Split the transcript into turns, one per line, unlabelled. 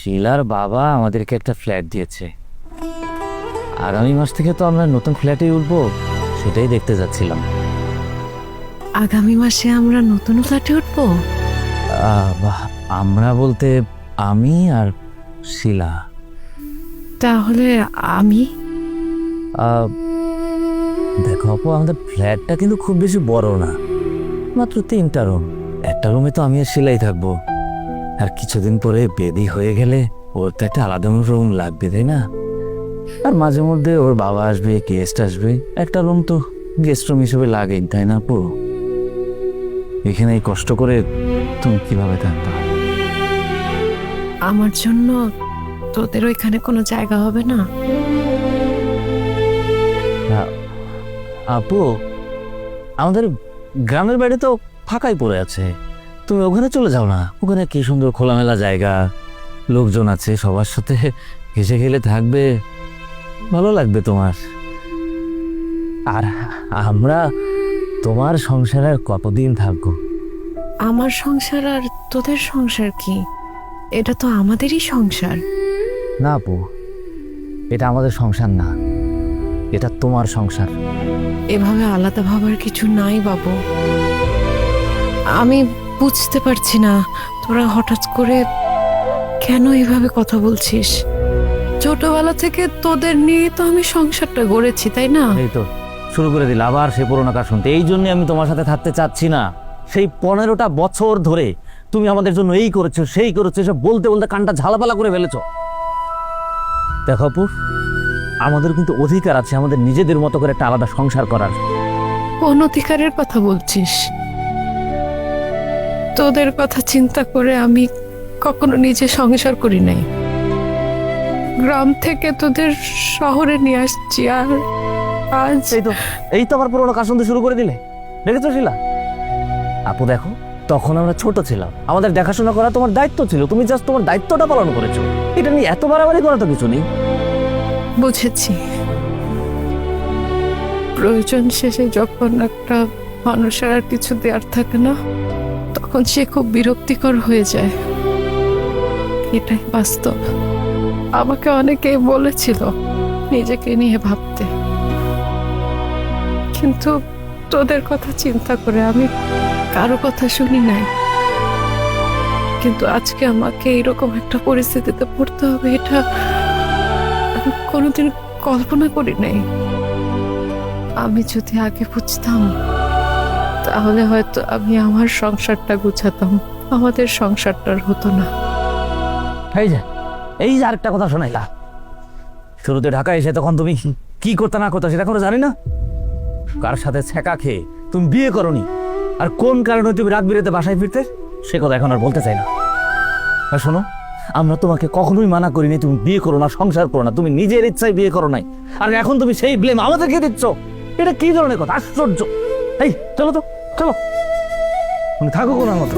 শিলার বাবা আমাদেরকে একটা ফ্ল্যাট দিয়েছে। আগামী মাস থেকে তো আমরা নতুন ফ্ল্যাটে উঠবো, সেটাই দেখতে যাচ্ছিলাম।
আগামী মাসে আমরা নতুন ফ্ল্যাটে উঠবো?
বাহ, আমরা বলতে আমি আর শিলা।
তাহলে আমি?
দেখো আপু, আমাদের ফ্ল্যাটটা কিন্তু খুব বেশি বড় না, মাত্র 3টা রুম। একটা রুমে তো আমি আর শিলাই থাকবো, আর কিছুদিন পরে বেবি হয়ে গেলে ওর তো একটা আলাদা রুম লাগবে, তাই না? আর মাঝে মধ্যে ওর বাবা আসবে, গেস্ট আসবে, একটা রুম তো গেস্ট রুম হিসেবে লাগেই, তাই না আপু? এখানে এই কষ্ট করে তুমি কিভাবে থাকবা?
আমার জন্য তোদের ওইখানে কোনো জায়গা হবে না?
আপু, আমাদের গ্রামের বাড়ি তো ফাঁকাই পড়ে আছে, তুমি ওখানে চলে যাও না। ওখানে কি সুন্দর খোলামেলা জায়গা, লোকজন আছে, সবার সাথে হেসে খেলে থাকবে, ভালো লাগবে তোমার। আর আমরা তোমার সংসারে আর কতদিন থাকবো?
আমার সংসার আর তোদের সংসার কি? এটা তো আমাদেরই সংসার।
না আপু, এটা আমাদের সংসার না, এটা তোমার সংসার।
এভাবে আলাদা ভাবার কিছু নাই বাবু। আমি বুঝতে পারছি না তোরা হঠাৎ করে কেন এভাবে কথা বলছিস। ছোটবেলা থেকে তোদের নিয়ে তো আমি সংসারটা গড়েছি, তাই না?
এই তো শুরু করে দিল আবার সেই পুরোনো কাজ শুনতে। এই জন্য আমি তোমার সাথে থাকতে চাচ্ছি না। সেই 15টা বছর ধরে তুমি আমাদের জন্য এই করেছো, সেই করেছো, সব বলতে বলতে কানটা ঝালাপালা করে ফেলেছো। দেখো আপু, আমাদের কিন্তু অধিকার আছে আমাদের নিজেদের মতো করে একটা আলাদা সংসার করার।
কোন অধিকারের কথা বলছিস? তোদের কথা চিন্তা করে আমি কখনো নিজে সংসার করি নাই। গ্রাম থেকে তোদের শহরে নিয়ে আসছি, আর আজ
এই তো আবার পুরোনো কাজ শুনতে শুরু করে দিলে। দেখেছো শিলা আপু, দেখো তখন আমরা ছোট ছিলাম, আমাদের দেখাশোনা করা তোমার দায়িত্ব ছিল, তুমি জাস্ট তোমার দায়িত্বটা পালন করেছো। এটা নিয়ে এত বাড়াবাড়ি করা তো কিছু নেই।
বুঝেছি। প্রয়োজন শেষে যখন একটা মানুষের আর কিছু দেওয়ার থাকে না, তখন সে খুব বিরক্তিকর হয়ে যায়। এটাই বাস্তব। আমাকে অনেকেই বলেছিল নিজেকে নিয়ে ভাবতে, কিন্তু তোদের কথা চিন্তা করে আমি কারো কথা শুনি নাই। কিন্তু আজকে আমাকে এরকম একটা পরিস্থিতিতে পড়তে হবে, এটা আমি কোনোদিন কল্পনা করি নাই। আমি যদি আগে বুঝতাম, তাহলে হয়তো আমি আমার সংসারটা গুছাতাম, আমাদের সংসারটার হতো না।
এই যে আরেকটা কথা শোনাইলা। শুরুতে ঢাকা এসে তখন তুমি কি করতে না করতে সেটা কোনো জানি না। কার সাথে ছ্যাঁকা খেয়ে তুমি বিয়ে করনি, আর কোন কারণে তুমি রাত বিরেতে বাসায় ফিরতে, সে কথা এখন আর বলতে চাই না। আর শোনো, আমরা তোমাকে কখনোই মানা করিনি তুমি বিয়ে করো না, সংসার করো না। তুমি নিজের ইচ্ছায় বিয়ে করো নাই, আর এখন তুমি সেই ব্লেম আমাদেরকে দিচ্ছ। এটা কি ধরনের কথা? আশ্চর্য। এই চলো তো, চলো, থাকো কোনার মতো।